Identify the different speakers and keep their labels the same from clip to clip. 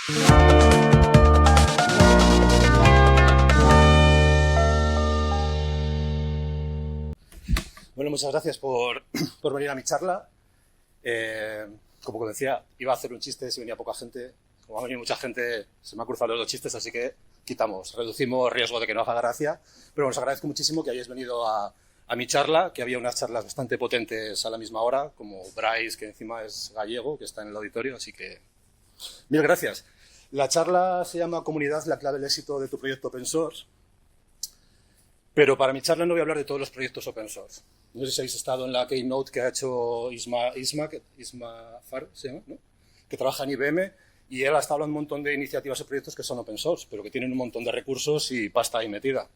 Speaker 1: Bueno, muchas gracias por venir a mi charla. Como decía, iba a hacer un chiste si venía poca gente. Como ha venido mucha gente, se me han cruzado los chistes, así que reducimos riesgo de que no haga gracia. Pero os agradezco muchísimo que hayáis venido a mi charla, que había unas charlas bastante potentes a la misma hora, como Bryce, que encima es gallego, que está en el auditorio, así que mil gracias. La charla se llama Comunidad, la clave del éxito de tu proyecto open source. Pero para mi charla no voy a hablar de todos los proyectos open source. No sé si habéis estado en la keynote que ha hecho Isma Far, ¿se llama? ¿No? Que trabaja en IBM, y él ha estado hablando de un montón de iniciativas y proyectos que son open source, pero que tienen un montón de recursos y pasta ahí metida.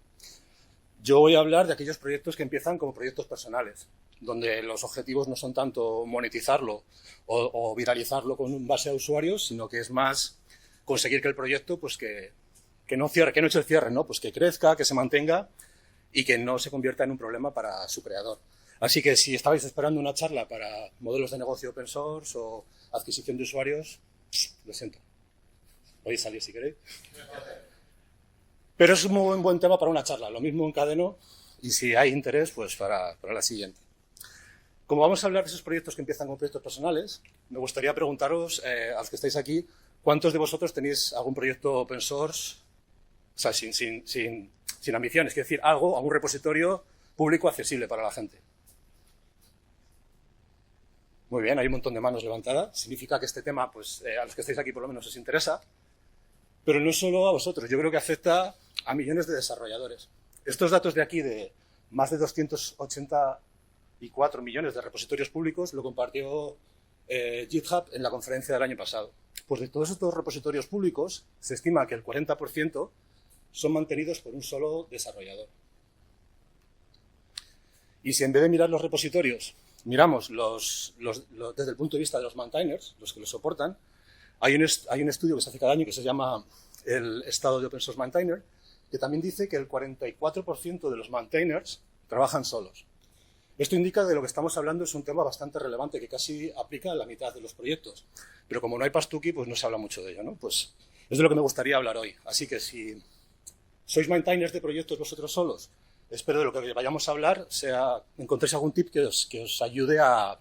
Speaker 1: Yo voy a hablar de aquellos proyectos que empiezan como proyectos personales, donde los objetivos no son tanto monetizarlo o viralizarlo con base a usuarios, sino que es más conseguir que el proyecto, pues que no cierre, que no eche el cierre, ¿no? Pues que crezca, que se mantenga y que no se convierta en un problema para su creador. Así que si estabais esperando una charla para modelos de negocio open source o adquisición de usuarios, lo siento. Podéis salir si queréis. Pero es un muy buen tema para una charla. Lo mismo encadeno y si hay interés, pues para la siguiente. Como vamos a hablar de esos proyectos que empiezan como proyectos personales, me gustaría preguntaros, a los que estáis aquí, ¿cuántos de vosotros tenéis algún proyecto open source, o sea, sin ambiciones, es decir, algún repositorio público accesible para la gente? Muy bien, hay un montón de manos levantadas. Significa que este tema, pues, a los que estáis aquí por lo menos os interesa. Pero no solo a vosotros, yo creo que afecta a millones de desarrolladores. Estos datos de aquí, de más de 284 millones de repositorios públicos, lo compartió GitHub en la conferencia del año pasado. Pues de todos estos repositorios públicos, se estima que el 40% son mantenidos por un solo desarrollador. Y si en vez de mirar los repositorios, miramos desde el punto de vista de los maintainers, los que los soportan, hay un estudio que se hace cada año que se llama el estado de Open Source Maintainer, que también dice que el 44% de los maintainers trabajan solos. Esto indica que de lo que estamos hablando es un tema bastante relevante, que casi aplica a la mitad de los proyectos. Pero como no hay pastuki, pues no se habla mucho de ello, ¿no? Pues es de lo que me gustaría hablar hoy. Así que si sois maintainers de proyectos vosotros solos, espero de lo que vayamos a hablar encontréis algún tip que os ayude a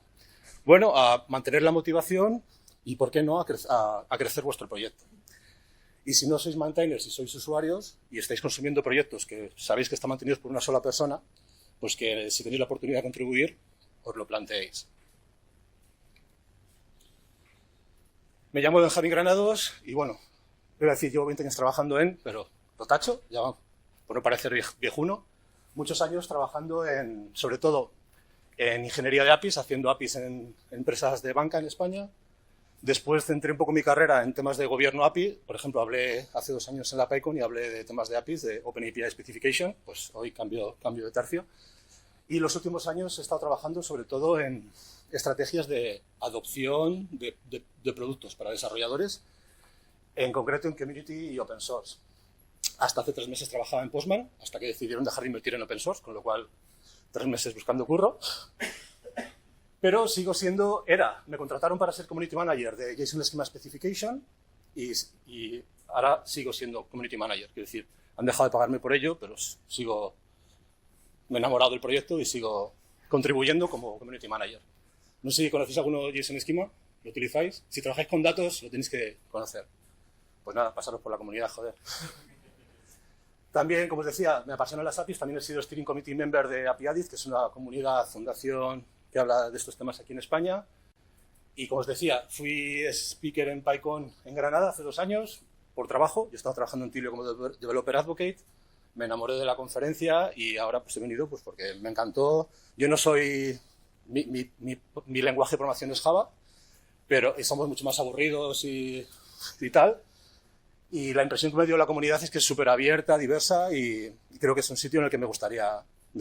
Speaker 1: mantener la motivación y, ¿por qué no?, a crecer vuestro proyecto. Y si no sois maintainers y sois usuarios y estáis consumiendo proyectos que sabéis que están mantenidos por una sola persona, pues que si tenéis la oportunidad de contribuir, os lo planteéis. Me llamo Benjamín Granados y, bueno, voy a decir, llevo 20 años trabajando pero lo tacho, ya por no parecer viejuno, muchos años trabajando sobre todo en ingeniería de APIs, haciendo APIs en empresas de banca en España. Después centré un poco mi carrera en temas de gobierno API. Por ejemplo, hablé hace 2 años en la PyCon y hablé de temas de APIs, de OpenAPI Specification. Pues hoy cambio de tercio. Y los últimos años he estado trabajando sobre todo en estrategias de adopción de productos para desarrolladores, en concreto en Community y Open Source. Hasta hace 3 meses trabajaba en Postman, hasta que decidieron dejar de invertir en Open Source, con lo cual 3 meses buscando curro. Pero sigo me contrataron para ser Community Manager de JSON Schema Specification y ahora sigo siendo Community Manager. Quiero decir, han dejado de pagarme por ello, pero me he enamorado del proyecto y sigo contribuyendo como Community Manager. No sé si conocéis alguno de JSON Schema, ¿lo utilizáis? Si trabajáis con datos, lo tenéis que conocer. Pues nada, pasaros por la comunidad, joder. También, como os decía, me apasionan las APIs. También he sido Steering Committee Member de API Addit, que es una comunidad, fundación que habla de estos temas aquí en España. Y como os decía, fui speaker en PyCon en Granada hace 2 años por trabajo. Yo estaba trabajando en Twilio como Developer Advocate. Me enamoré de la conferencia y ahora pues he venido pues porque me encantó. Yo no soy... Mi lenguaje de programación es Java, pero somos mucho más aburridos y tal. Y la impresión que me dio la comunidad es que es súper abierta, diversa y creo que es un sitio en el que me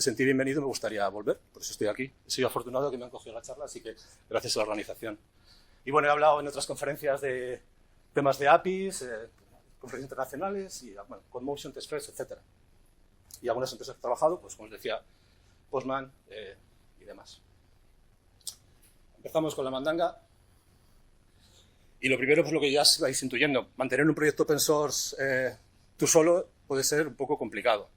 Speaker 1: sentí bienvenido y me gustaría volver. Por eso estoy aquí. He sido afortunado que me han cogido la charla, así que gracias a la organización. Y bueno, he hablado en otras conferencias de temas de APIs, conferencias internacionales y con Motion, TestFresh, etc. Y algunas empresas que he trabajado, pues como os decía, Postman y demás. Empezamos con la mandanga. Y lo primero, pues lo que ya vais intuyendo, mantener un proyecto open source tú solo puede ser un poco complicado.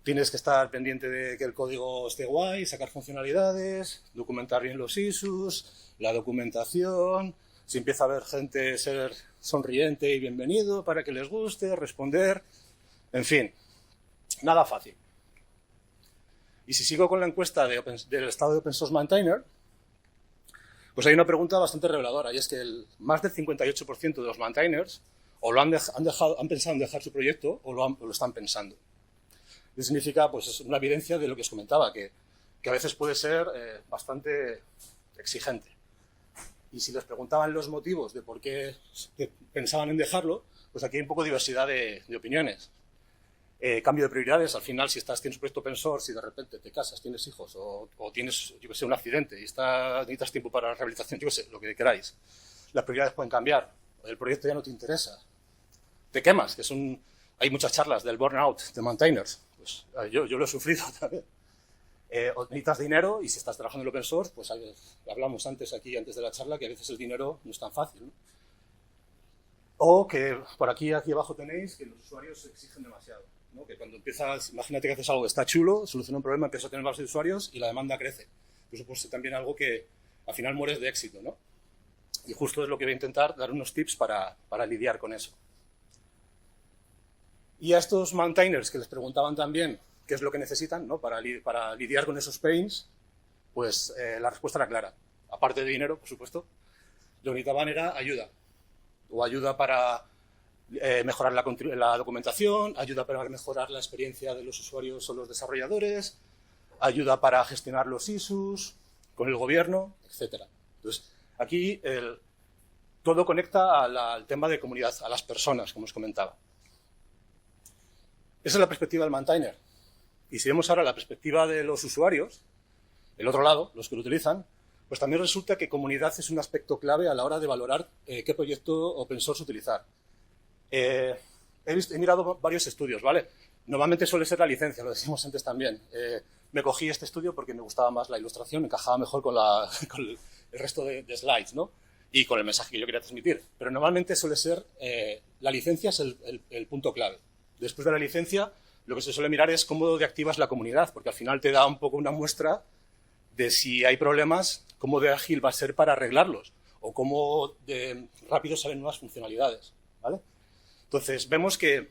Speaker 1: Tienes que estar pendiente de que el código esté guay, sacar funcionalidades, documentar bien los issues, la documentación, si empieza a haber gente, ser sonriente y bienvenido para que les guste, responder, en fin, nada fácil. Y si sigo con la encuesta del estado de Open Source Maintainer, pues hay una pregunta bastante reveladora, y es que más del 58% de los maintainers o han pensado en dejar su proyecto o lo están pensando. Eso significa, pues, es una evidencia de lo que os comentaba, que a veces puede ser bastante exigente. Y si les preguntaban los motivos de por qué pensaban en dejarlo, pues aquí hay un poco de diversidad de opiniones. Cambio de prioridades, al final, si tienes un proyecto open source y de repente te casas, tienes hijos o tienes, yo que sé, un accidente y necesitas tiempo para la rehabilitación, yo que sé, lo que queráis, las prioridades pueden cambiar, el proyecto ya no te interesa, te quemas, hay muchas charlas del burnout de maintainers, pues yo lo he sufrido también. O necesitas dinero y si estás trabajando en el open source, pues hablamos antes de la charla, que a veces el dinero no es tan fácil, ¿no? O que por aquí abajo tenéis que los usuarios exigen demasiado, ¿no? Que cuando empiezas, imagínate que haces algo que está chulo, soluciona un problema, empiezas a tener más usuarios y la demanda crece. Eso puede ser también algo que al final mueres de éxito, ¿no? Y justo es lo que voy a intentar dar unos tips para lidiar con eso. Y a estos maintainers que les preguntaban también qué es lo que necesitan, ¿no? para lidiar con esos pains, pues la respuesta era clara. Aparte de dinero, por supuesto, lo que necesitaban era ayuda. O ayuda para mejorar la documentación, ayuda para mejorar la experiencia de los usuarios o los desarrolladores, ayuda para gestionar los issues con el gobierno, etc. Entonces, aquí todo conecta al tema de comunidad, a las personas, como os comentaba. Esa es la perspectiva del maintainer. Y si vemos ahora la perspectiva de los usuarios, el otro lado, los que lo utilizan, pues también resulta que comunidad es un aspecto clave a la hora de valorar qué proyecto open source utilizar. He mirado varios estudios, ¿vale? Normalmente suele ser la licencia, lo decimos antes también. Me cogí este estudio porque me gustaba más la ilustración, encajaba mejor con el resto de slides, ¿no? Y con el mensaje que yo quería transmitir. Pero normalmente suele ser, la licencia es el punto clave. Después de la licencia, lo que se suele mirar es cómo activas la comunidad, porque al final te da un poco una muestra de si hay problemas, cómo de ágil va a ser para arreglarlos, o cómo de rápido salen nuevas funcionalidades, ¿vale? Entonces, vemos que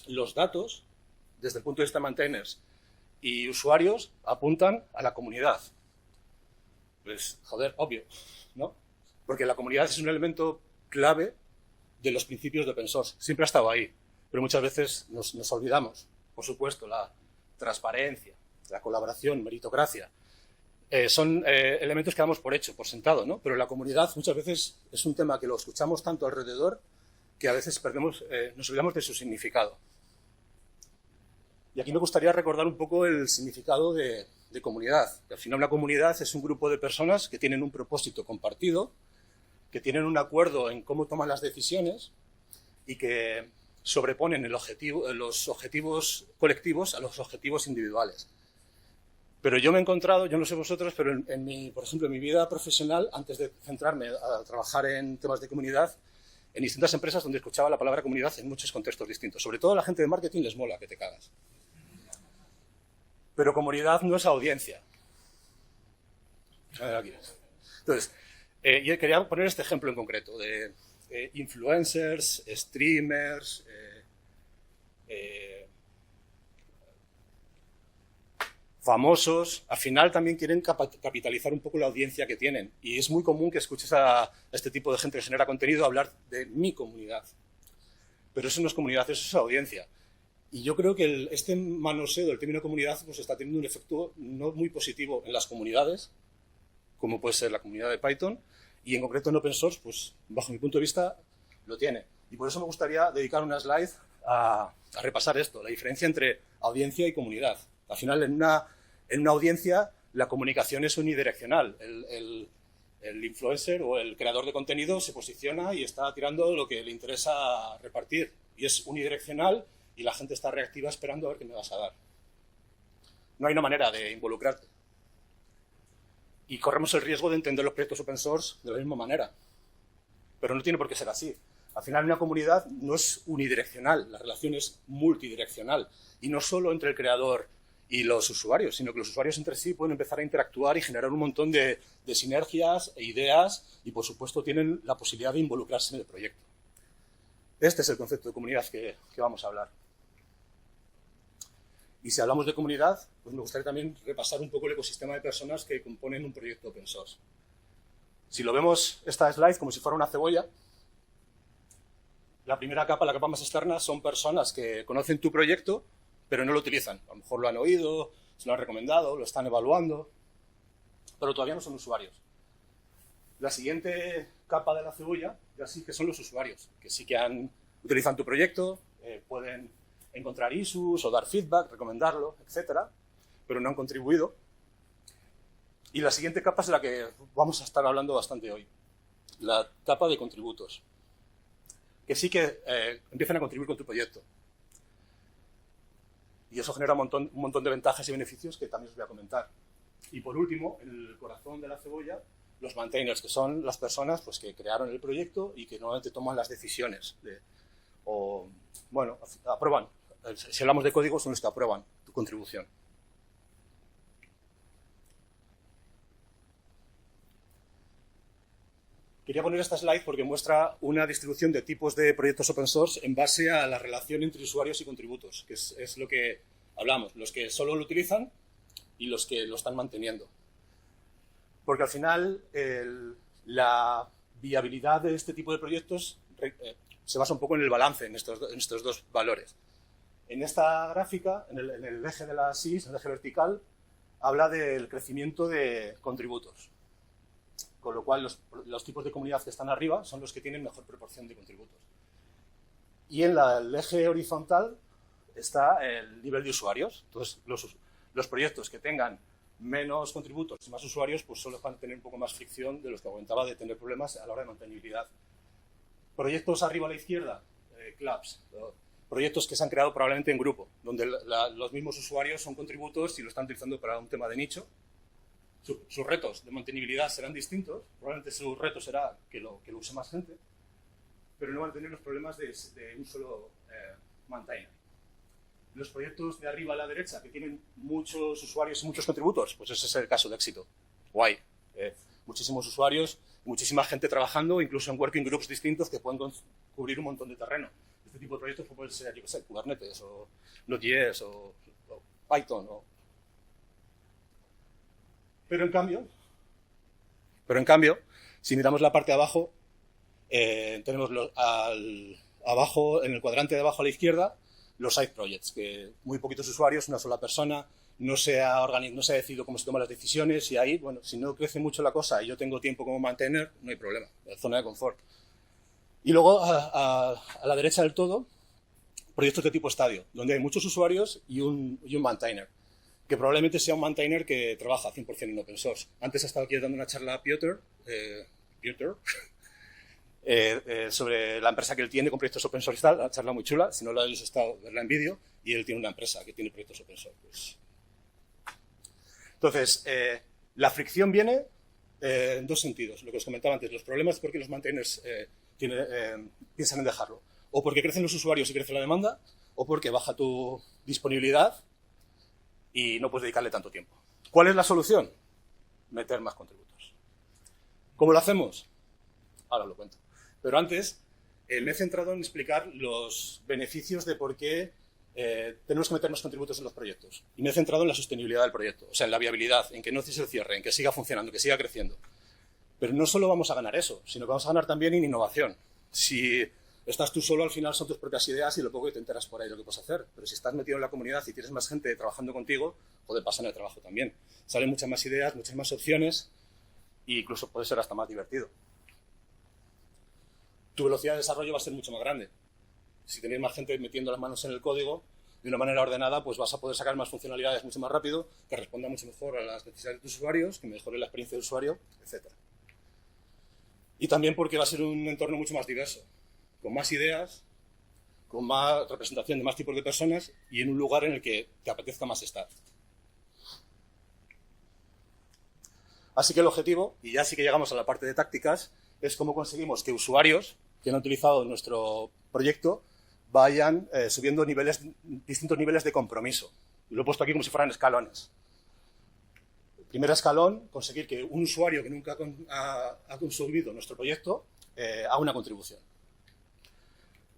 Speaker 1: los datos, desde el punto de vista de maintainers y usuarios, apuntan a la comunidad. Pues, joder, obvio, ¿no? Porque la comunidad es un elemento clave de los principios de open source. Siempre ha estado ahí, pero muchas veces nos olvidamos. Por supuesto, la transparencia, la colaboración, meritocracia, son elementos que damos por hecho, por sentado, ¿no? Pero la comunidad muchas veces es un tema que lo escuchamos tanto alrededor que a veces nos olvidamos de su significado. Y aquí me gustaría recordar un poco el significado de comunidad. Que al final una comunidad es un grupo de personas que tienen un propósito compartido, que tienen un acuerdo en cómo toman las decisiones y que sobreponen los objetivos colectivos a los objetivos individuales. Pero yo me he encontrado, yo no sé vosotros, pero por ejemplo, en mi vida profesional, antes de centrarme a trabajar en temas de comunidad, en distintas empresas donde escuchaba la palabra comunidad en muchos contextos distintos. Sobre todo a la gente de marketing les mola que te cagas. Pero comunidad no es audiencia. A ver, aquí. Entonces, yo quería poner este ejemplo en concreto de influencers, streamers, famosos, al final también quieren capitalizar un poco la audiencia que tienen. Y es muy común que escuches a este tipo de gente que genera contenido hablar de mi comunidad. Pero eso no es comunidad, eso es audiencia. Y yo creo que este manoseo del término comunidad pues está teniendo un efecto no muy positivo en las comunidades, como puede ser la comunidad de Python, y en concreto en open source, pues bajo mi punto de vista, lo tiene. Y por eso me gustaría dedicar una slide a repasar esto, la diferencia entre audiencia y comunidad. Al final, en una audiencia, la comunicación es unidireccional. El influencer o el creador de contenido se posiciona y está tirando lo que le interesa repartir. Y es unidireccional y la gente está reactiva esperando a ver qué me vas a dar. No hay una manera de involucrarte. Y corremos el riesgo de entender los proyectos open source de la misma manera. pero no tiene por qué ser así. Al final, una comunidad no es unidireccional, la relación es multidireccional, y no solo entre el creador y los usuarios, sino que los usuarios entre sí pueden empezar a interactuar y generar un montón de sinergias e ideas, y por supuesto tienen la posibilidad de involucrarse en el proyecto. Este es el concepto de comunidad que vamos a hablar. Y si hablamos de comunidad, pues me gustaría también repasar un poco el ecosistema de personas que componen un proyecto open source. Si lo vemos, esta slide, como si fuera una cebolla, la primera capa, la capa más externa, son personas que conocen tu proyecto, pero no lo utilizan. A lo mejor lo han oído, se lo han recomendado, lo están evaluando, pero todavía no son usuarios. La siguiente capa de la cebolla ya sí que son los usuarios, que sí que utilizan tu proyecto, pueden encontrar issues o dar feedback, recomendarlo, etcétera, pero no han contribuido. Y la siguiente capa es la que vamos a estar hablando bastante hoy, la capa de contributos, que sí que empiezan a contribuir con tu proyecto. Y eso genera un montón de ventajas y beneficios que también os voy a comentar. Y por último, en el corazón de la cebolla, los maintainers, que son las personas pues, que crearon el proyecto y que normalmente toman las decisiones. Aprueban. Si hablamos de código, son los que aprueban tu contribución. Quería poner esta slide porque muestra una distribución de tipos de proyectos open source en base a la relación entre usuarios y contributos, que es lo que hablamos, los que solo lo utilizan y los que lo están manteniendo. Porque al final la viabilidad de este tipo de proyectos se basa un poco en el balance, en estos dos valores. En esta gráfica, en el eje de las Ys, en el eje vertical, habla del crecimiento de contributos. Con lo cual, los tipos de comunidad que están arriba son los que tienen mejor proporción de contributos. Y en el eje horizontal está el nivel de usuarios. Entonces, los proyectos que tengan menos contributos y más usuarios, pues solo van a tener un poco más fricción de los que comentaba de tener problemas a la hora de mantenibilidad. Proyectos arriba a la izquierda, clubs, proyectos que se han creado probablemente en grupo, donde los mismos usuarios son contributos y lo están utilizando para un tema de nicho. Sus retos de mantenibilidad serán distintos, probablemente su reto será que lo use más gente, pero no van a tener los problemas de un solo maintainer. Los proyectos de arriba a la derecha, que tienen muchos usuarios y muchos contributos, pues ese es el caso de éxito. Guay. Muchísimos usuarios, muchísima gente trabajando, incluso en working groups distintos que pueden cubrir un montón de terreno. Este tipo de proyectos pueden ser, yo qué sé, Kubernetes o Node.js o Python Pero en cambio, si miramos la parte de abajo, tenemos abajo, en el cuadrante de abajo a la izquierda, los side projects, que muy poquitos usuarios, una sola persona, no se ha decidido cómo se toman las decisiones, y ahí, bueno, si no crece mucho la cosa y yo tengo tiempo como mantener, no hay problema, la zona de confort. Y luego, a la derecha del todo, proyectos de tipo estadio, donde hay muchos usuarios y un maintainer, que probablemente sea un maintainer que trabaja 100% en open source. Antes ha estado aquí dando una charla a Piotr, sobre la empresa que él tiene con proyectos open source y tal, una charla muy chula, si no la habéis estado, verla en vídeo, y él tiene una empresa que tiene proyectos open source. Pues. Entonces, la fricción viene en dos sentidos, lo que os comentaba antes, los problemas porque los maintainers piensan en dejarlo, o porque crecen los usuarios y crece la demanda, o porque baja tu disponibilidad y no puedes dedicarle tanto tiempo. ¿Cuál es la solución? Meter más contributos. ¿Cómo lo hacemos? Ahora lo cuento. Pero antes, me he centrado en explicar los beneficios de por qué tenemos que meter más contributos en los proyectos. Y me he centrado en la sostenibilidad del proyecto, o sea, en la viabilidad, en que no se cierre, en que siga funcionando, que siga creciendo. Pero no solo vamos a ganar eso, sino que vamos a ganar también en innovación. Si estás tú solo, al final son tus propias ideas y lo poco que te enteras por ahí lo que puedes hacer. Pero si estás metido en la comunidad y tienes más gente trabajando contigo, joder, pasa en el trabajo también. Salen muchas más ideas, muchas más opciones e incluso puede ser hasta más divertido. Tu velocidad de desarrollo va a ser mucho más grande. Si tenéis más gente metiendo las manos en el código de una manera ordenada, pues vas a poder sacar más funcionalidades mucho más rápido, que respondan mucho mejor a las necesidades de tus usuarios, que mejore la experiencia del usuario, etc. Y también porque va a ser un entorno mucho más diverso, con más ideas, con más representación de más tipos de personas y en un lugar en el que te apetezca más estar. Así que el objetivo, y ya sí que llegamos a la parte de tácticas, es cómo conseguimos que usuarios que han utilizado nuestro proyecto vayan subiendo distintos niveles de compromiso. Y lo he puesto aquí como si fueran escalones. Primer escalón, conseguir que un usuario que nunca ha consumido nuestro proyecto haga una contribución.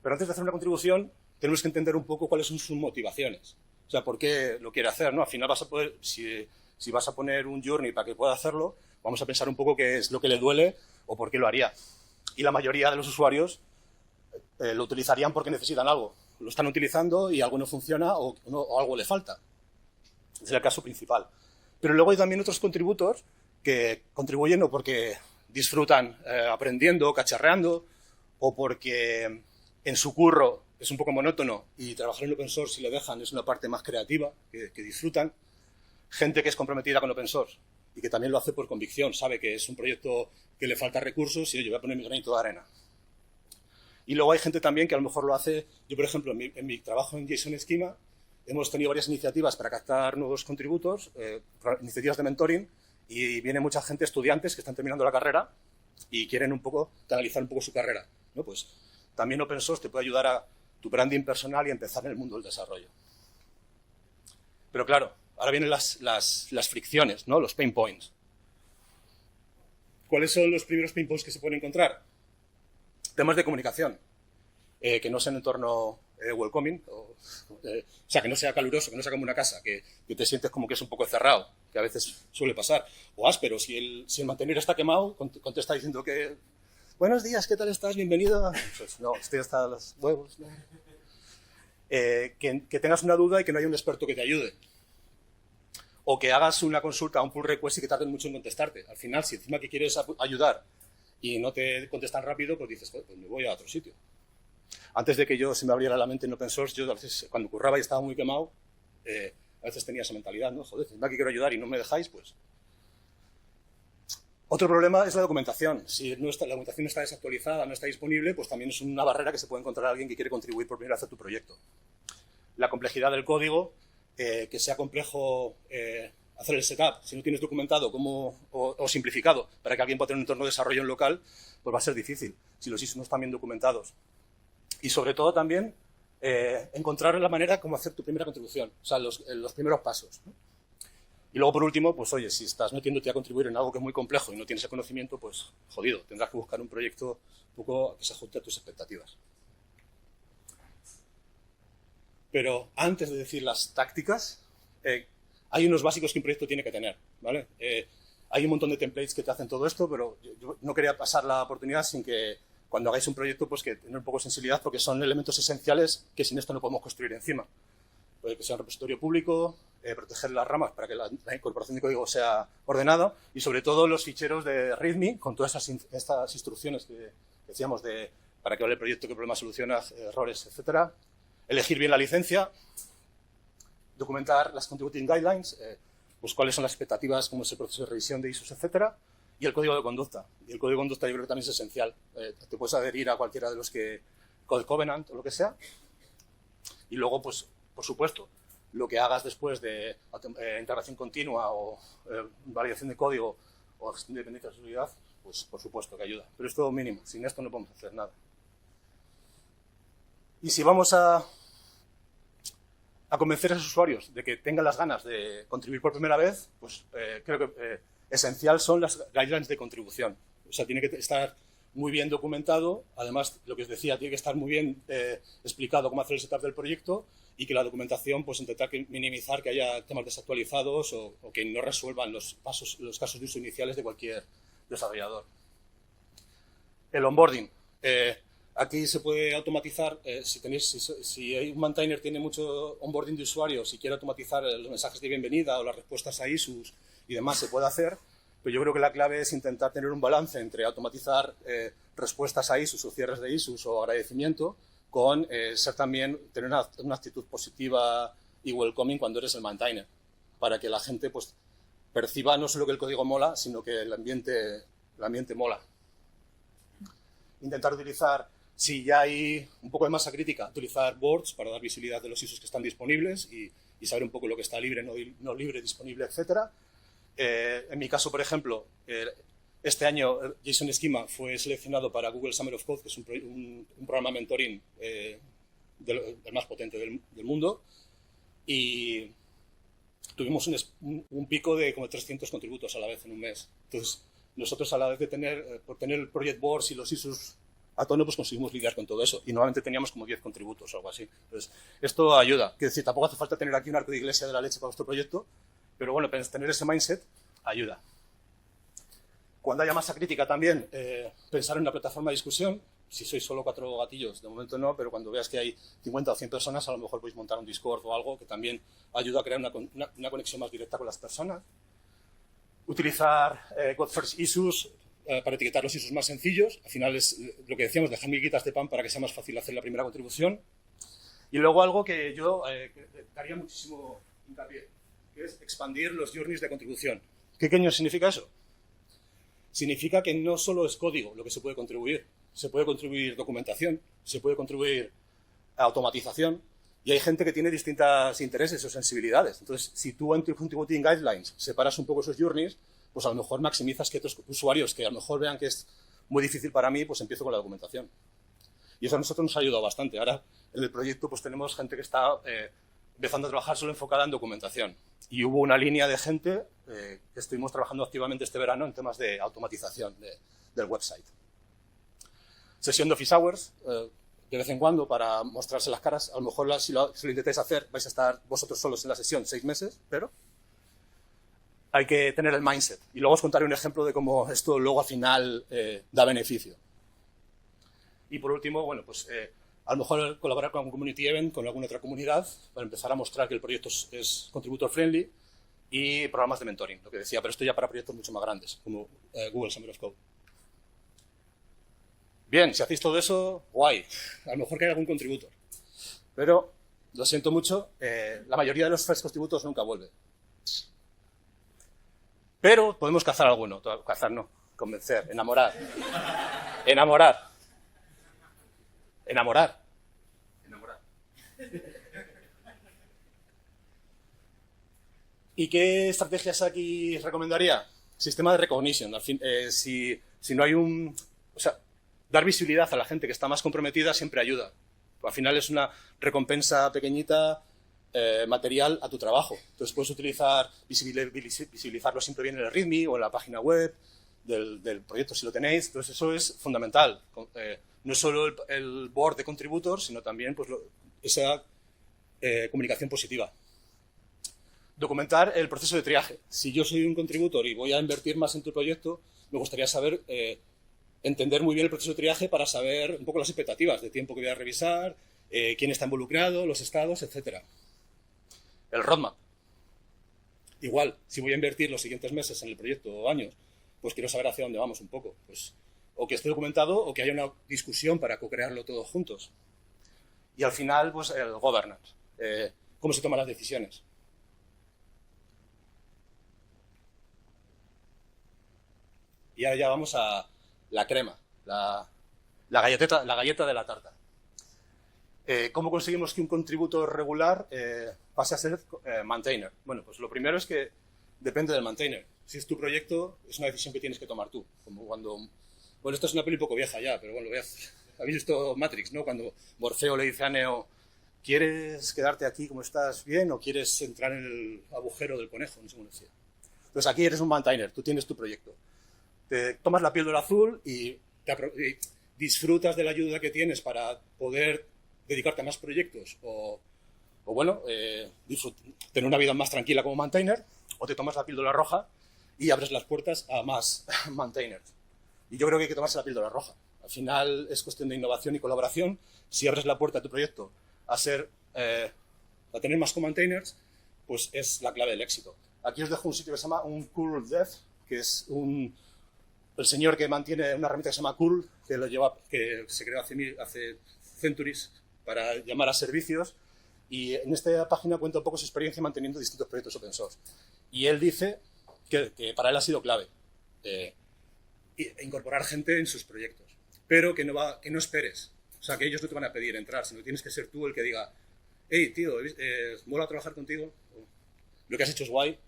Speaker 1: Pero antes de hacer una contribución, tenemos que entender un poco cuáles son sus motivaciones. O sea, por qué lo quiere hacer, ¿no? Al final vas a poder, si vas a poner un journey para que pueda hacerlo, vamos a pensar un poco qué es lo que le duele o por qué lo haría. Y la mayoría de los usuarios lo utilizarían porque necesitan algo. Lo están utilizando y algo no funciona o algo le falta. Ese es el caso principal. Pero luego hay también otros contributos que contribuyen o porque disfrutan aprendiendo, cacharreando, o porque en su curro es un poco monótono y trabajar en open source, si le dejan, es una parte más creativa, que disfrutan. Gente que es comprometida con open source y que también lo hace por convicción, sabe que es un proyecto que le falta recursos y yo voy a poner mi granito de arena. Y luego hay gente también que a lo mejor lo hace. Yo, por ejemplo, en mi trabajo en JSON Schema, hemos tenido varias iniciativas para captar nuevos contributos, iniciativas de mentoring, y viene mucha gente, estudiantes que están terminando la carrera y quieren un poco canalizar un poco su carrera, ¿no? Pues también open source te puede ayudar a tu branding personal y empezar en el mundo del desarrollo. Pero claro, ahora vienen las fricciones, ¿no? Los pain points. ¿Cuáles son los primeros pain points que se pueden encontrar? Temas de comunicación, que no sea en entorno welcoming, o sea, que no sea caluroso, que no sea como una casa, que te sientes como que es un poco cerrado, que a veces suele pasar. O áspero, si el mantenedor está quemado, contesta diciendo que buenos días, ¿qué tal estás? Bienvenido. Pues no, estoy hasta los huevos, ¿no? Que tengas una duda y que no haya un experto que te ayude. O que hagas una consulta a un pull request y que tarden mucho en contestarte. Al final, si encima que quieres ayudar y no te contestan rápido, pues dices, pues me voy a otro sitio. Antes de que se me abriera la mente en open source, yo a veces, cuando curraba y estaba muy quemado, a veces tenía esa mentalidad, ¿no? Joder, encima que quiero ayudar y no me dejáis, pues... Otro problema es la documentación. Si la documentación está desactualizada, no está disponible, pues también es una barrera que se puede encontrar alguien que quiere contribuir por primera vez a tu proyecto. La complejidad del código, que sea complejo hacer el setup, si no tienes documentado o simplificado para que alguien pueda tener un entorno de desarrollo en local, pues va a ser difícil si los ISOs no están bien documentados. Y sobre todo también encontrar la manera como hacer tu primera contribución, o sea, los primeros pasos, ¿no? Y luego, por último, pues oye, si estás metiéndote a contribuir en algo que es muy complejo y no tienes el conocimiento, pues jodido, tendrás que buscar un proyecto un poco que se ajuste a tus expectativas. Pero antes de decir las tácticas, hay unos básicos que un proyecto tiene que tener, ¿vale? Hay un montón de templates que te hacen todo esto, pero yo no quería pasar la oportunidad sin que cuando hagáis un proyecto, pues que tener un poco de sensibilidad, porque son elementos esenciales que sin esto no podemos construir encima. Puede que sea un repositorio público, proteger las ramas para que la incorporación de código sea ordenada y sobre todo los ficheros de README con todas estas instrucciones que decíamos de para qué vale el proyecto, qué problema soluciona, errores, etcétera. Elegir bien la licencia, documentar las contributing guidelines, pues cuáles son las expectativas, cómo es el proceso de revisión de ISOs, etcétera, y el código de conducta. Y el código de conducta yo creo que también es esencial. Te puedes adherir a cualquiera de los que Code Covenant o lo que sea. Y luego, pues, por supuesto, lo que hagas después de integración continua o validación de código o gestión de dependencias de seguridad, pues por supuesto que ayuda. Pero es todo mínimo. Sin esto no podemos hacer nada. Y si vamos a convencer a esos usuarios de que tengan las ganas de contribuir por primera vez, pues creo que esencial son las guidelines de contribución. O sea, tiene que estar muy bien documentado. Además, lo que os decía, tiene que estar muy bien explicado cómo hacer el setup del proyecto y que la documentación, pues intentar minimizar que haya temas desactualizados o que no resuelvan los casos de uso iniciales de cualquier desarrollador. El onboarding. Aquí se puede automatizar, si un maintainer tiene mucho onboarding de usuarios y quiere automatizar los mensajes de bienvenida o las respuestas a issues y demás, se puede hacer, pero yo creo que la clave es intentar tener un balance entre automatizar respuestas a issues o cierres de issues o agradecimiento con tener una actitud positiva y welcoming cuando eres el maintainer, para que la gente pues perciba no solo que el código mola, sino que el ambiente mola. Intentar utilizar, si ya hay un poco de masa crítica, utilizar boards para dar visibilidad de los issues que están disponibles y saber un poco lo que está libre, no libre, disponible, etcétera. En mi caso, por ejemplo, he Este año Jason Schema fue seleccionado para Google Summer of Code, que es un programa mentoring el más potente del mundo, y tuvimos un pico de como 300 contributos a la vez en un mes. Entonces, nosotros a la vez de por tener el project boards y los issues a tono, pues conseguimos lidiar con todo eso. Y normalmente teníamos como 10 contributos o algo así. Entonces, esto ayuda. Quiero decir, tampoco hace falta tener aquí un arco de iglesia de la leche para vuestro proyecto, pero bueno, tener ese mindset ayuda. Cuando haya masa crítica también, pensar en una plataforma de discusión. Si sois solo 4 gatillos, de momento no, pero cuando veas que hay 50 o 100 personas, a lo mejor podéis montar un Discord o algo que también ayuda a crear una conexión más directa con las personas. Utilizar Code First Issues para etiquetar los issues más sencillos. Al final es lo que decíamos, dejar miguitas de pan para que sea más fácil hacer la primera contribución. Y luego algo que yo daría muchísimo hincapié, que es expandir los journeys de contribución. ¿Qué coño significa eso? Significa que no solo es código lo que se puede contribuir. Se puede contribuir documentación, se puede contribuir automatización, y hay gente que tiene distintos intereses o sensibilidades. Entonces, si tú en tu Contributing Guidelines separas un poco esos journeys, pues a lo mejor maximizas que otros usuarios que a lo mejor vean que es muy difícil para mí, pues empiezo con la documentación. Y eso a nosotros nos ha ayudado bastante. Ahora, en el proyecto, pues tenemos gente que está empezando a trabajar solo enfocada en documentación. Y hubo una línea de gente que estuvimos trabajando activamente este verano en temas de automatización del website. Sesión de office hours, de vez en cuando, para mostrarse las caras. A lo mejor si lo intentáis hacer, vais a estar vosotros solos en la sesión 6 meses, pero hay que tener el mindset. Y luego os contaré un ejemplo de cómo esto luego al final da beneficio. Y por último, bueno, pues a lo mejor colaborar con un community event, con alguna otra comunidad, para empezar a mostrar que el proyecto es contributor friendly, y programas de mentoring, lo que decía, pero esto ya para proyectos mucho más grandes, como Google Summer of Code. Bien, si hacéis todo eso, guay. A lo mejor que hay algún contributor. Pero, lo siento mucho, la mayoría de los first contributors nunca vuelve. Pero podemos cazar alguno. Cazar no, convencer, enamorar. Enamorar. Enamorar. Enamorar. ¿Y qué estrategias aquí recomendaría? Sistema de recognition. Al fin, si no hay un... O sea, dar visibilidad a la gente que está más comprometida siempre ayuda. Al final es una recompensa pequeñita, material a tu trabajo. Entonces puedes visibilizarlo siempre bien en el README o en la página web del proyecto si lo tenéis. Entonces eso es fundamental. No es solo el board de contributors, sino también pues, esa comunicación positiva. Documentar el proceso de triaje. Si yo soy un contributor y voy a invertir más en tu proyecto, me gustaría saber... entender muy bien el proceso de triaje para saber un poco las expectativas de tiempo que voy a revisar, quién está involucrado, los estados, etc. El roadmap. Igual, si voy a invertir los siguientes meses en el proyecto o años, pues quiero saber hacia dónde vamos un poco. Pues, o que esté documentado o que haya una discusión para co-crearlo todos juntos. Y al final, pues el governance. Cómo se toman las decisiones. Y ahora ya vamos a la crema, la galleta de la tarta. ¿Cómo conseguimos que un contributor regular pase a ser maintainer? Bueno, pues lo primero es que depende del maintainer. Si es tu proyecto, es una decisión que tienes que tomar tú. Como cuando... Bueno, esto es una peli un poco vieja ya, pero bueno, habéis visto Matrix, ¿no? Cuando Morfeo le dice a Neo, ¿quieres quedarte aquí como estás bien o quieres entrar en el agujero del conejo? No sé cómo decía. Entonces aquí eres un maintainer, tú tienes tu proyecto. Te tomas la píldora azul y disfrutas de la ayuda que tienes para poder dedicarte a más proyectos o bueno, tener una vida más tranquila como maintainer, o te tomas la píldora roja y abres las puertas a más maintainers. Y yo creo que hay que tomarse la píldora roja. Al final es cuestión de innovación y colaboración. Si abres la puerta a tu proyecto a tener más co-maintainers, pues es la clave del éxito. Aquí os dejo un sitio que se llama un Cool Dev, que es el señor que mantiene una herramienta que se llama Cool, que se creó hace centuries para llamar a servicios, y en esta página cuenta un poco su experiencia manteniendo distintos proyectos open source. Y él dice que para él ha sido clave incorporar gente en sus proyectos, pero que no esperes. O sea, que ellos no te van a pedir entrar, sino que tienes que ser tú el que diga, hey, tío, mola trabajar contigo, lo que has hecho es guay,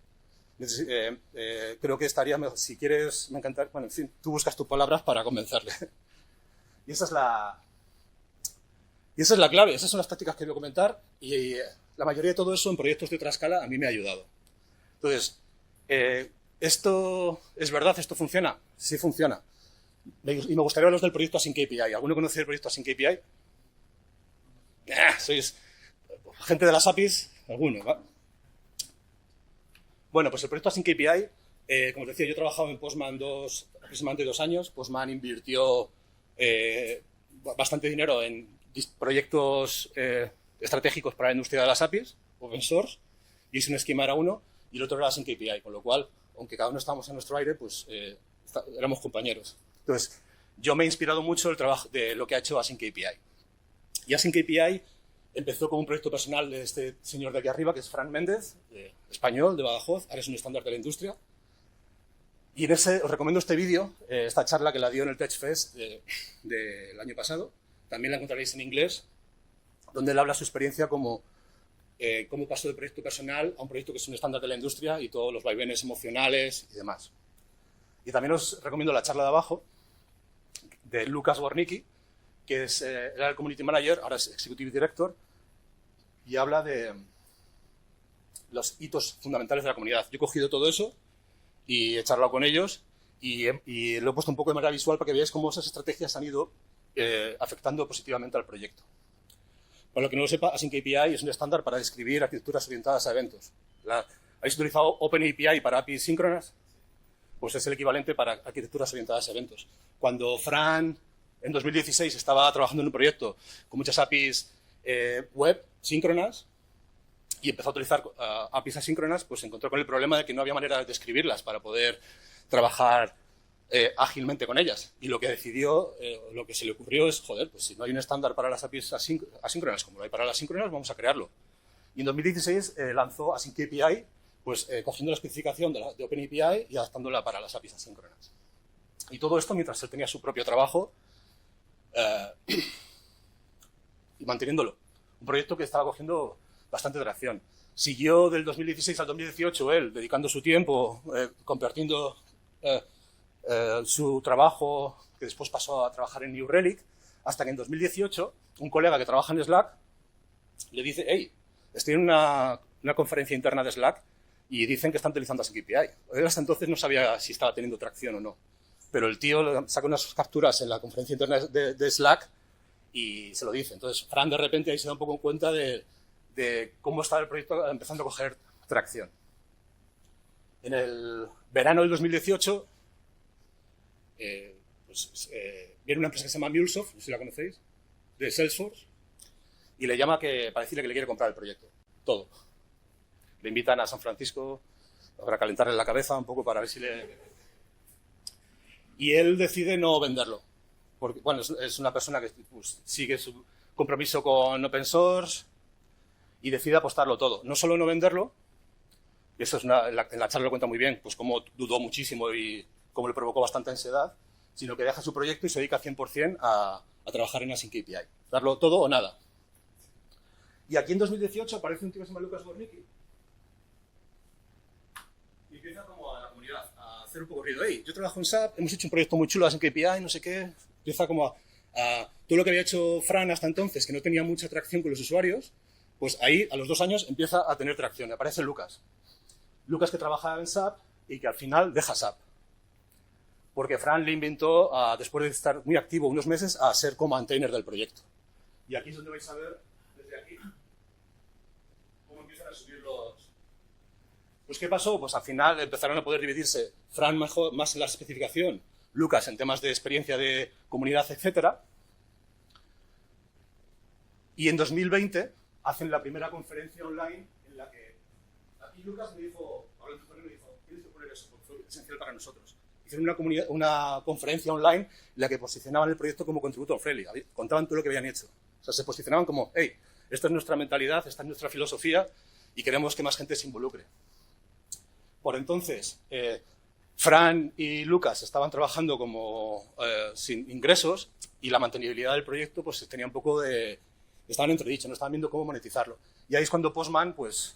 Speaker 1: creo que estaría mejor. Si quieres, me encantaría. Bueno, en fin, tú buscas tus palabras para convencerle. Y esa es la clave, esas son las tácticas que voy a comentar y la mayoría de todo eso en proyectos de otra escala a mí me ha ayudado. Entonces, ¿esto es verdad? ¿Esto funciona? Sí funciona. Y me gustaría hablaros del proyecto Async API. ¿Alguno conoce el proyecto Async API? Sois gente de las APIs, alguno, ¿va? Bueno, pues el proyecto Async API, como os decía, yo he trabajado en Postman aproximadamente 2 años. Postman invirtió bastante dinero en proyectos estratégicos para la industria de las APIs, open source, y ese esquema era uno, y el otro era Async API, con lo cual, aunque cada uno estábamos en nuestro aire, pues éramos compañeros. Entonces, yo me he inspirado mucho el trabajo de lo que ha hecho Async API. Y Async API empezó como un proyecto personal de este señor de aquí arriba, que es Fran Méndez, español, de Badajoz, ahora es un estándar de la industria. Y en ese, os recomiendo este vídeo, esta charla que la dio en el TechFest del año pasado. También la encontraréis en inglés, donde él habla su experiencia como cómo pasó de proyecto personal a un proyecto que es un estándar de la industria y todos los vaivenes emocionales y demás. Y también os recomiendo la charla de abajo de Lucas Gornicki, que era el Community Manager, ahora es Executive Director, y habla de los hitos fundamentales de la comunidad. Yo he cogido todo eso y he charlado con ellos y lo he puesto un poco de manera visual para que veáis cómo esas estrategias han ido afectando positivamente al proyecto. Para lo que no lo sepa, Async API es un estándar para describir arquitecturas orientadas a eventos. ¿Habéis utilizado OpenAPI para APIs síncronas? Pues es el equivalente para arquitecturas orientadas a eventos. Cuando Fran, en 2016, estaba trabajando en un proyecto con muchas APIs web síncronas y empezó a utilizar APIs asíncronas, pues se encontró con el problema de que no había manera de escribirlas para poder trabajar ágilmente con ellas. Y lo que decidió, lo que se le ocurrió es, joder, pues si no hay un estándar para las APIs asíncronas como lo hay para las síncronas, vamos a crearlo. Y en 2016 lanzó Async API, pues cogiendo la especificación de OpenAPI y adaptándola para las APIs asíncronas. Y todo esto mientras él tenía su propio trabajo y manteniéndolo. Un proyecto que estaba cogiendo bastante tracción. Siguió del 2016 al 2018 él dedicando su tiempo, compartiendo su trabajo, que después pasó a trabajar en New Relic, hasta que en 2018 un colega que trabaja en Slack le dice: hey, estoy en una conferencia interna de Slack y dicen que están utilizando Async API. Él hasta entonces no sabía si estaba teniendo tracción o no, pero el tío saca unas capturas en la conferencia interna de Slack y se lo dice. Entonces Fran de repente ahí se da un poco cuenta de cómo estaba el proyecto empezando a coger tracción. En el verano del 2018 viene una empresa que se llama MuleSoft, no sé si la conocéis, de Salesforce, y le llama para decirle que le quiere comprar el proyecto, todo. Le invitan a San Francisco para calentarle la cabeza un poco para ver si le... Y él decide no venderlo, porque bueno, es una persona que pues, sigue su compromiso con open source y decide apostarlo todo. No solo no venderlo, y eso es en la charla lo cuenta muy bien, pues cómo dudó muchísimo y cómo le provocó bastante ansiedad, sino que deja su proyecto y se dedica 100% a trabajar en Async API. Darlo todo o nada. Y aquí en 2018 aparece un tío que se llama Lucas Gornicki y empieza como a la comunidad a hacer un poco ruido. Hey, yo trabajo en SAP, hemos hecho un proyecto muy chulo de Async API, no sé qué. Empieza como a todo lo que había hecho Fran hasta entonces, que no tenía mucha tracción con los usuarios, pues ahí a los 2 años empieza a tener tracción. Aparece Lucas. Lucas que trabajaba en SAP y que al final deja SAP. Porque Fran le inventó, después de estar muy activo unos meses, a ser co-maintainer del proyecto. Y aquí es donde vais a ver, desde aquí, cómo empiezan a subir los... Pues ¿qué pasó? Pues al final empezaron a poder dividirse Fran más en la especificación, Lucas en temas de experiencia de comunidad, etc. Y en 2020 hacen la primera conferencia online en la que aquí Lucas me dijo, tienes que poner eso, porque fue esencial para nosotros. Hicieron una conferencia online en la que posicionaban el proyecto como contributor friendly. Contaban todo lo que habían hecho. O sea, se posicionaban como, hey, esta es nuestra mentalidad, esta es nuestra filosofía y queremos que más gente se involucre. Por entonces, Fran y Lucas estaban trabajando como sin ingresos y la mantenibilidad del proyecto pues tenía un poco de... Estaban entredichos, no estaban viendo cómo monetizarlo. Y ahí es cuando Postman pues,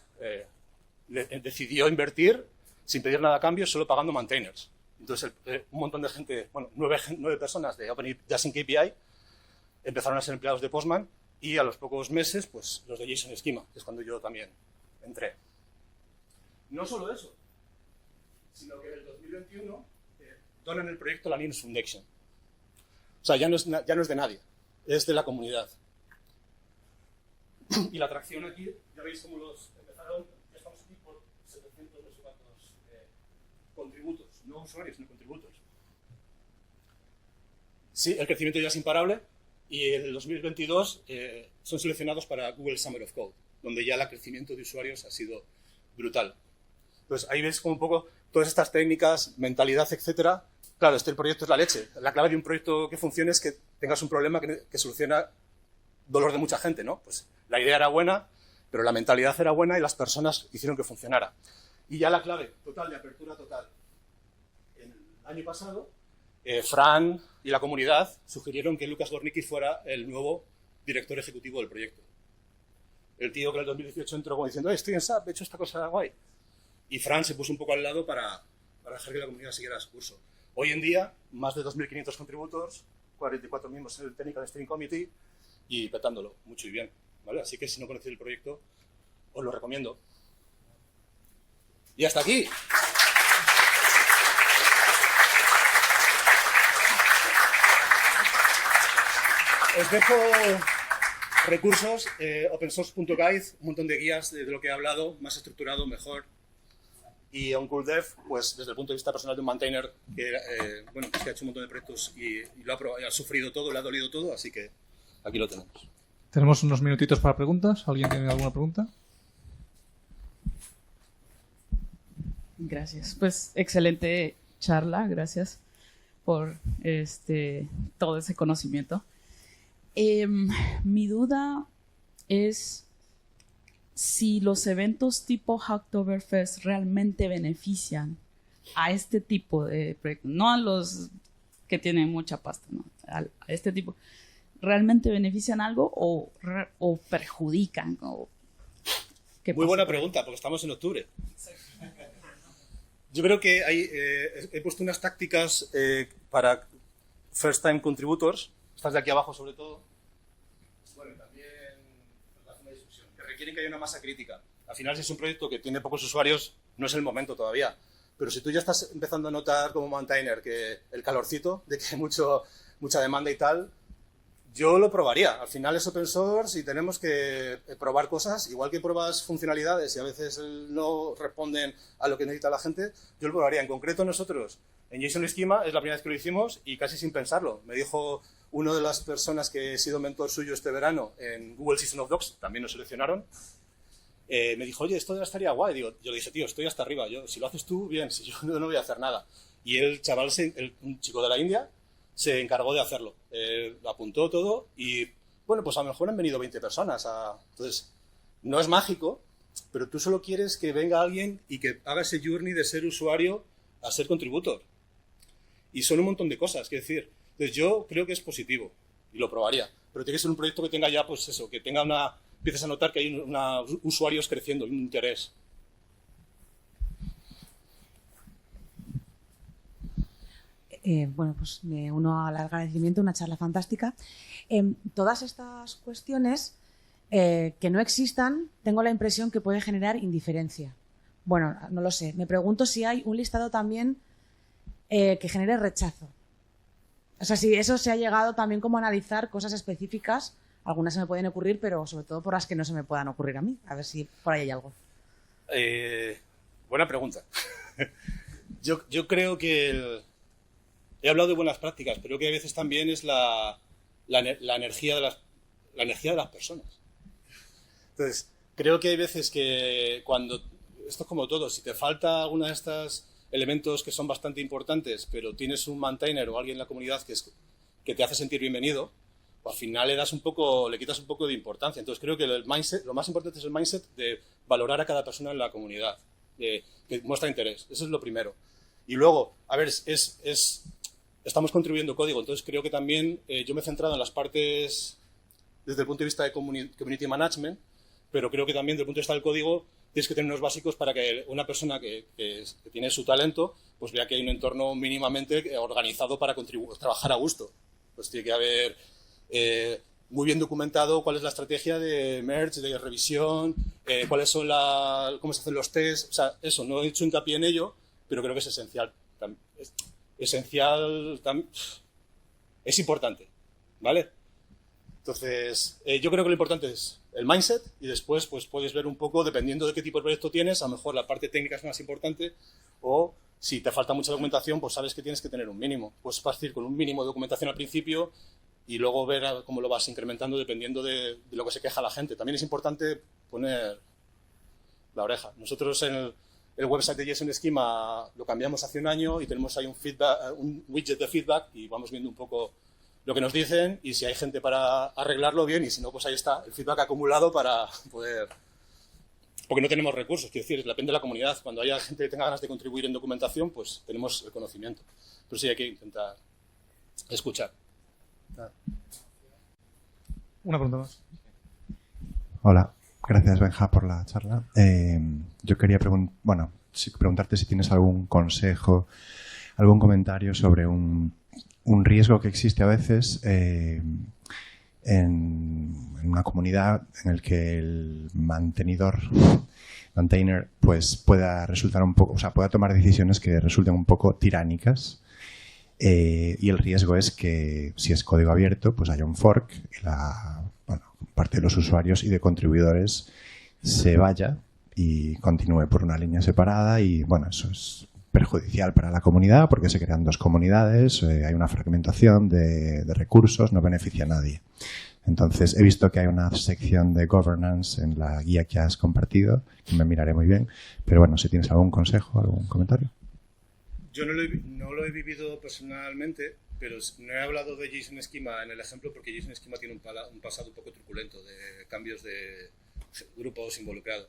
Speaker 1: decidió invertir sin pedir nada a cambio, solo pagando maintainers. Entonces, un montón de gente, bueno, 9 personas de OpenJSON KPI empezaron a ser empleados de Postman y a los pocos meses, pues los de JSON Schema, que es cuando yo también entré. No solo eso, sino que en el 2021 donan el proyecto la Linux Foundation. O sea, ya no es de nadie, es de la comunidad. Y la atracción aquí, ya veis cómo los empezaron, ya estamos aquí por 700 no sé cuántos contributos, no usuarios, sino contributos. Sí, el crecimiento ya es imparable y en el 2022 son seleccionados para Google Summer of Code, donde ya el crecimiento de usuarios ha sido brutal. Entonces ahí ves como un poco todas estas técnicas, mentalidad, etcétera. Claro, el proyecto es la leche. La clave de un proyecto que funcione es que tengas un problema que soluciona dolor de mucha gente, ¿no? Pues la idea era buena, pero la mentalidad era buena y las personas hicieron que funcionara. Y ya la clave total de apertura total. El año pasado, Fran y la comunidad sugirieron que Lucas Gornicki fuera el nuevo director ejecutivo del proyecto. El tío que en el 2018 entró como diciendo, estoy en SAP, he hecho esta cosa guay. Y Fran se puso un poco al lado para dejar que la comunidad siguiera su curso. Hoy en día, más de 2.500 contributors, 44 miembros en el Technical Steering Committee y petándolo mucho y bien, ¿vale? Así que si no conocéis el proyecto, os lo recomiendo. Y hasta aquí. Os dejo recursos, opensource.guide, un montón de guías de lo que he hablado, más estructurado, mejor. Y OnCoolDev, pues desde el punto de vista personal de un maintainer que, bueno, que ha hecho un montón de proyectos y ha sufrido todo, le ha dolido todo, así que aquí lo tenemos.
Speaker 2: Tenemos unos minutitos para preguntas. ¿Alguien tiene alguna pregunta?
Speaker 3: Gracias. Pues excelente charla, gracias por todo ese conocimiento. Mi duda es si los eventos tipo Hacktoberfest realmente benefician a este tipo de proyectos, no a los que tienen mucha pasta, ¿no? A este tipo, ¿realmente benefician algo o perjudican?
Speaker 1: Muy buena pregunta, porque estamos en octubre. Yo creo que he puesto unas tácticas para first time contributors, estas de aquí abajo sobre todo. Bueno, también una discusión, que requieren que haya una masa crítica. Al final, si es un proyecto que tiene pocos usuarios, no es el momento todavía. Pero si tú ya estás empezando a notar como maintainer que el calorcito, de que hay mucha demanda y tal, yo lo probaría. Al final es open source y tenemos que probar cosas, igual que pruebas funcionalidades y a veces no responden a lo que necesita la gente, yo lo probaría. En concreto nosotros, en JSON Schema, es la primera vez que lo hicimos y casi sin pensarlo. Me dijo una de las personas que he sido mentor suyo este verano en Google Season of Docs, también nos seleccionaron, me dijo, oye, esto ya estaría guay. Yo le dije, tío, estoy hasta arriba. Si lo haces tú, bien, si yo no voy a hacer nada. Y el chaval, un chico de la India, se encargó de hacerlo. Lo apuntó todo y, bueno, pues a lo mejor han venido 20 personas. Entonces, no es mágico, pero tú solo quieres que venga alguien y que haga ese journey de ser usuario a ser contributor. Y son un montón de cosas, que decir. Entonces, yo creo que es positivo y lo probaría. Pero tiene que ser un proyecto que tenga ya, pues eso, que tenga empieces a notar que hay usuarios creciendo, un interés.
Speaker 4: Bueno, pues me uno al agradecimiento, una charla fantástica. Todas estas cuestiones que no existan, tengo la impresión que puede generar indiferencia. Bueno, no lo sé. Me pregunto si hay un listado también que genere rechazo. O sea, si eso se ha llegado también como a analizar cosas específicas, algunas se me pueden ocurrir, pero sobre todo por las que no se me puedan ocurrir a mí. A ver si por ahí hay algo.
Speaker 1: Buena pregunta. Yo creo que he hablado de buenas prácticas, pero creo que a veces también es la energía de las personas. Entonces, creo que hay veces que cuando, esto es como todo, si te falta alguna de estos elementos que son bastante importantes, pero tienes un maintainer o alguien en la comunidad que te hace sentir bienvenido, pues al final le quitas un poco de importancia. Entonces creo que lo más importante es el mindset de valorar a cada persona en la comunidad, que muestra interés. Eso es lo primero. Y luego, a ver, estamos contribuyendo código, entonces creo que también yo me he centrado en las partes desde el punto de vista de community management, pero creo que también desde el punto de vista del código tienes que tener unos básicos para que una persona que tiene su talento, pues vea que hay un entorno mínimamente organizado para trabajar a gusto. Pues tiene que haber muy bien documentado cuál es la estrategia de merge, de revisión, cuáles son cómo se hacen los tests. O sea, eso, no he hecho hincapié en ello, pero creo que es esencial. Es importante, ¿vale? Entonces, yo creo que lo importante es el mindset y después pues puedes ver un poco, dependiendo de qué tipo de proyecto tienes, a lo mejor la parte técnica es más importante o si te falta mucha documentación, pues sabes que tienes que tener un mínimo. Puedes partir con un mínimo de documentación al principio y luego ver cómo lo vas incrementando dependiendo de lo que se queja la gente. También es importante poner la oreja. Nosotros en el website de JSON Schema lo cambiamos hace un año y tenemos ahí un widget de feedback y vamos viendo un poco lo que nos dicen y si hay gente para arreglarlo bien y si no, pues ahí está el feedback acumulado para poder... Porque no tenemos recursos, quiero decir, depende de la comunidad. Cuando haya gente que tenga ganas de contribuir en documentación, pues tenemos el conocimiento. Pero sí hay que intentar escuchar.
Speaker 2: Una pregunta más.
Speaker 5: Hola, gracias Benja por la charla. Yo quería preguntarte si tienes algún consejo, algún comentario sobre un riesgo que existe a veces en una comunidad en el que el maintainer, pues pueda resultar un poco, o sea, pueda tomar decisiones que resulten un poco tiránicas. Y el riesgo es que si es código abierto, pues haya un fork y parte de los usuarios y de contribuidores se vaya y continúe por una línea separada y bueno, eso es perjudicial para la comunidad porque se crean dos comunidades, hay una fragmentación de recursos, no beneficia a nadie. Entonces, he visto que hay una sección de governance en la guía que has compartido, que me miraré muy bien, pero bueno, si tienes algún consejo, algún comentario.
Speaker 1: Yo no lo he vivido personalmente, pero no he hablado de JSON Schema en el ejemplo porque JSON Schema tiene un pasado un poco truculento de cambios de grupos involucrados.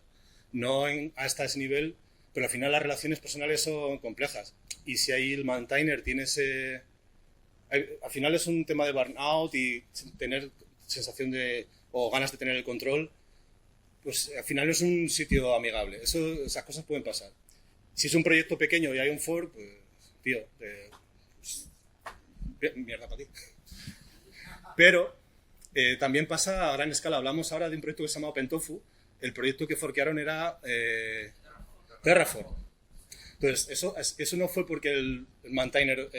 Speaker 1: No hasta ese nivel, pero al final las relaciones personales son complejas. Y si ahí el maintainer tiene al final es un tema de burnout y tener sensación o ganas de tener el control, pues al final no es un sitio amigable. Esas cosas pueden pasar. Si es un proyecto pequeño y hay un fork, pues, tío, mierda para ti. Pero también pasa a gran escala. Hablamos ahora de un proyecto que se llama OpenTofu. El proyecto que forkearon era Terraform. Entonces, eso no fue porque el maintainer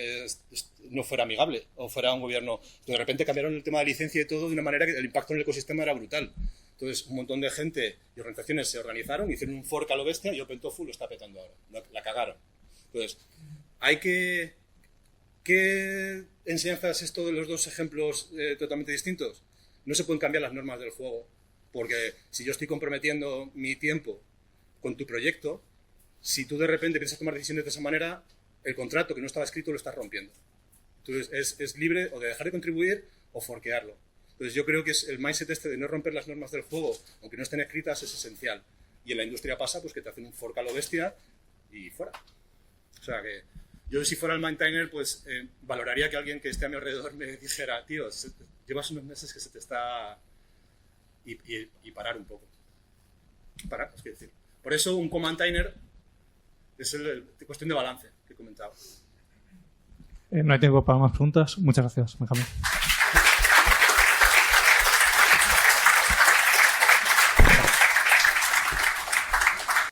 Speaker 1: no fuera amigable o fuera un gobierno. De repente cambiaron el tema de licencia y todo de una manera que el impacto en el ecosistema era brutal. Entonces, un montón de gente y organizaciones se organizaron, hicieron un fork a lo bestia y OpenTofu lo está petando ahora. La cagaron. Entonces, ¿qué enseñanza es esto de los dos ejemplos totalmente distintos? No se pueden cambiar las normas del juego, porque si yo estoy comprometiendo mi tiempo con tu proyecto, si tú de repente piensas tomar decisiones de esa manera, el contrato que no estaba escrito lo estás rompiendo. Entonces, es libre o de dejar de contribuir o forkearlo. Entonces yo creo que el mindset de no romper las normas del juego, aunque no estén escritas, es esencial. Y en la industria pasa pues que te hacen un fork a lo bestia y fuera. O sea que yo si fuera el maintainer, pues valoraría que alguien que esté a mi alrededor me dijera, tío, llevas unos meses que se te está... Y parar un poco. Parar, es que decir. Por eso un co-maintainer es cuestión de balance que he comentado.
Speaker 2: No hay tiempo para más preguntas. Muchas gracias, Benjamín.